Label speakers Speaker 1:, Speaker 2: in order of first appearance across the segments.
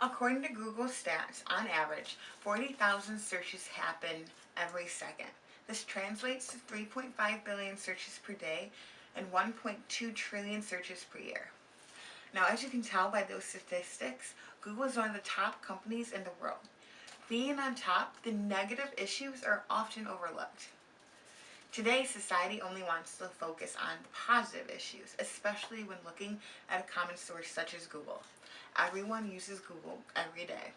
Speaker 1: According to Google stats, on average, 40,000 searches happen every second. This translates to 3.5 billion searches per day and 1.2 trillion searches per year. Now, as you can tell by those statistics, Google is one of the top companies in the world. Being on top, the negative issues are often overlooked. Today, society only wants to focus on the positive issues, especially when looking at a common source such as Google. Everyone uses Google every day.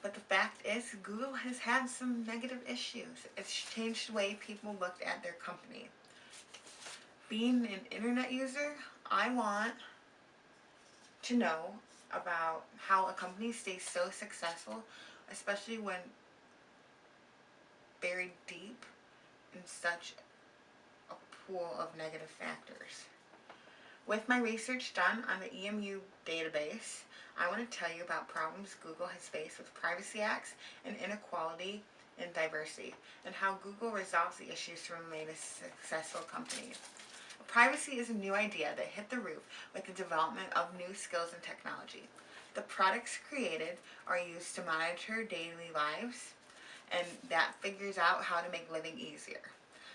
Speaker 1: But the fact is, Google has had some negative issues. It's changed the way people looked at their company. Being an internet user, I want to know about how a company stays so successful, especially when buried deep in such a pool of negative factors. With my research done on the EMU database, I want to tell you about problems Google has faced with privacy acts and inequality and diversity, and how Google resolves the issues to remain a successful company. Privacy is a new idea that hit the roof with the development of new skills and technology. The products created are used to monitor daily lives, and that figures out how to make living easier.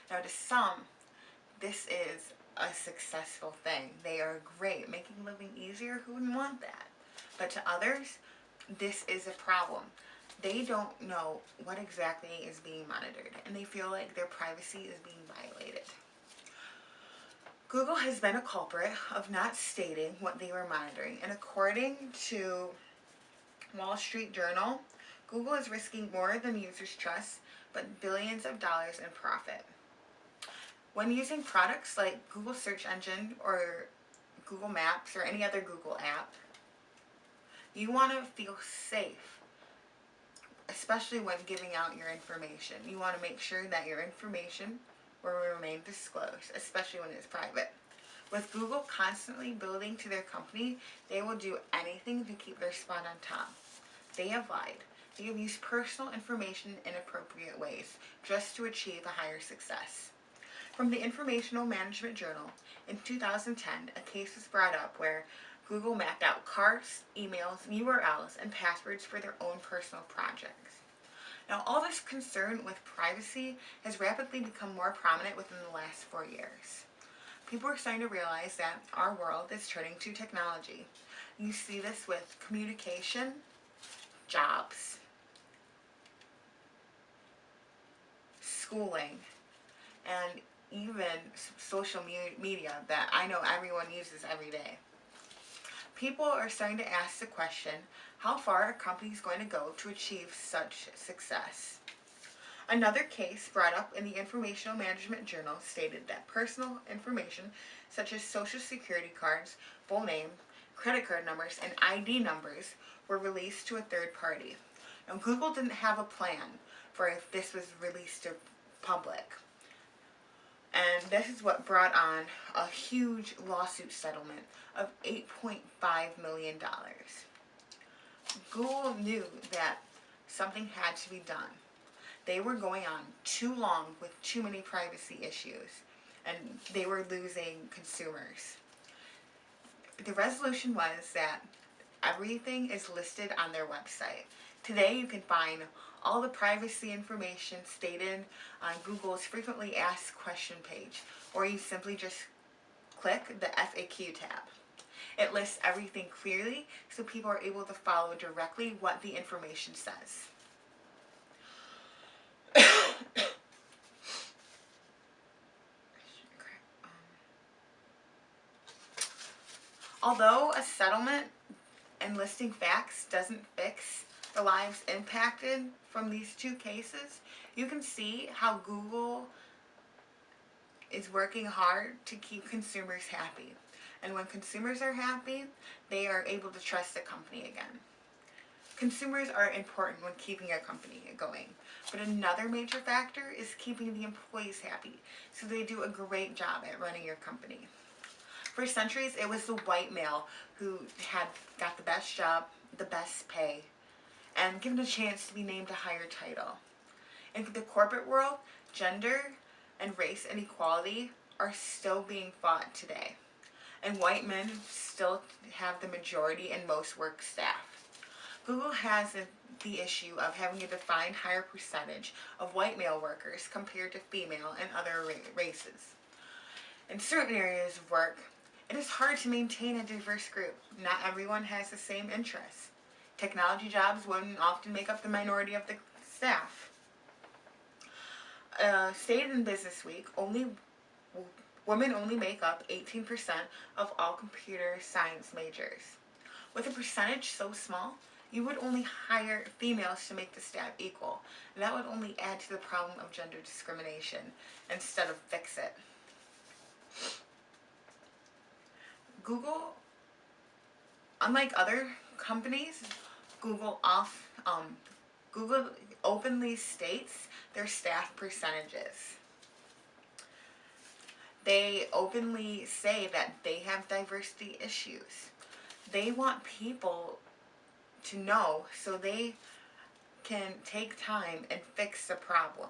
Speaker 1: Now, to some, this is a successful thing. They are great, making living easier. Who wouldn't want that? But to others, this is a problem. They don't know what exactly is being monitored, and they feel like their privacy is being violated. Google has been a culprit of not stating what they were monitoring, and according to Wall Street Journal, Google is risking more than users' trust, but billions of dollars in profit. When using products like Google Search Engine or Google Maps or any other Google app, you want to feel safe, especially when giving out your information. You want to make sure that your information will remain disclosed, especially when it's private. With Google constantly building to their company, they will do anything to keep their spot on top. They have lied. They have used personal information in inappropriate ways just to achieve a higher success. From the Informational Management Journal, in 2010, a case was brought up where Google mapped out cards, emails, URLs, and passwords for their own personal projects. Now, all this concern with privacy has rapidly become more prominent within the last 4 years. People are starting to realize that our world is turning to technology. You see this with communication, jobs, schooling, and even social media that I know everyone uses every day. People are starting to ask the question, how far are companies going to go to achieve such success? Another case brought up in the Informational Management Journal stated that personal information such as social security cards, full name, credit card numbers, and ID numbers were released to a third party. Now, Google didn't have a plan for if this was released to public. And this is what brought on a huge lawsuit settlement of $8.5 million. Google knew that something had to be done. They were going on too long with too many privacy issues, and they were losing consumers. The resolution was that everything is listed on their website. Today you can find all the privacy information stated on Google's frequently asked question page, or you simply just click the FAQ tab. It lists everything clearly so people are able to follow directly what the information says. Although a settlement and listing facts doesn't fix the lives impacted from these two cases, you can see how Google is working hard to keep consumers happy. And when consumers are happy, they are able to trust the company again. Consumers are important when keeping a company going, but another major factor is keeping the employees happy, so they do a great job at running your company. For centuries, it was the white male who had got the best job, the best pay, and given a chance to be named a higher title. In the corporate world, gender and race inequality are still being fought today. and white men still have the majority in most work staff. Google has the issue of having a defined higher percentage of white male workers compared to female and other races. In certain areas of work, it is hard to maintain a diverse group. Not everyone has the same interests. Technology jobs women often make up the minority of the staff. Stated in Business Week, women only make up 18% of all computer science majors. With a percentage so small, you would only hire females to make the staff equal, and that would only add to the problem of gender discrimination instead of fix it. Google, unlike other companies, Google openly states their staff percentages. They openly say that they have diversity issues. They want people to know so they can take time and fix the problem.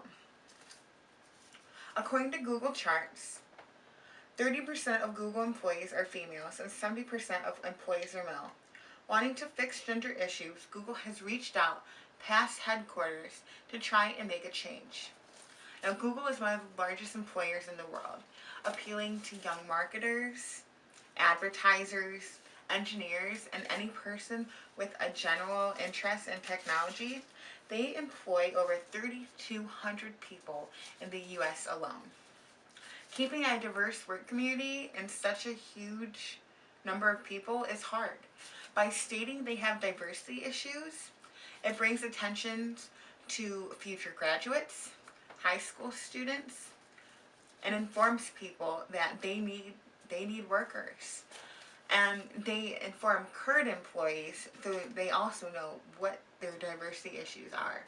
Speaker 1: According to Google Charts, 30% of Google employees are females and 70% of employees are male. Wanting to fix gender issues, Google has reached out past headquarters to try and make a change. Now, Google is one of the largest employers in the world, appealing to young marketers, advertisers, engineers, and any person with a general interest in technology. They employ over 3,200 people in the US alone. Keeping a diverse work community in such a huge number of people is hard. By stating they have diversity issues, it brings attention to future graduates, high school students, and informs people that they need workers. And they inform current employees so they also know what their diversity issues are.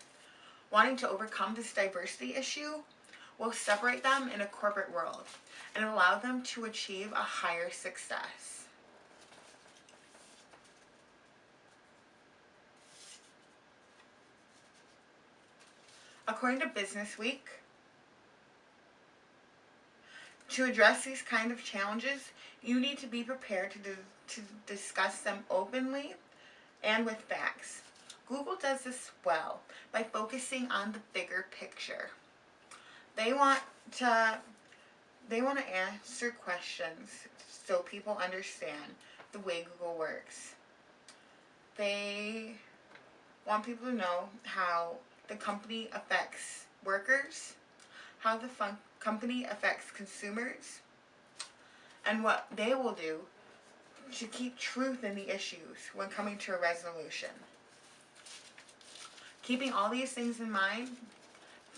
Speaker 1: Wanting to overcome this diversity issue will separate them in a corporate world and allow them to achieve a higher success. According to Business Week, to address these kind of challenges, you need to be prepared to discuss them openly and with facts. Google does this well by focusing on the bigger picture. They want to answer questions so people understand the way Google works. They want people to know how the company affects workers, how the company affects consumers, and what they will do to keep truth in the issues when coming to a resolution. Keeping all these things in mind,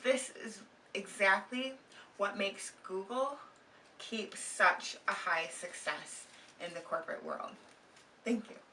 Speaker 1: this is exactly what makes Google keep such a high success in the corporate world. Thank you.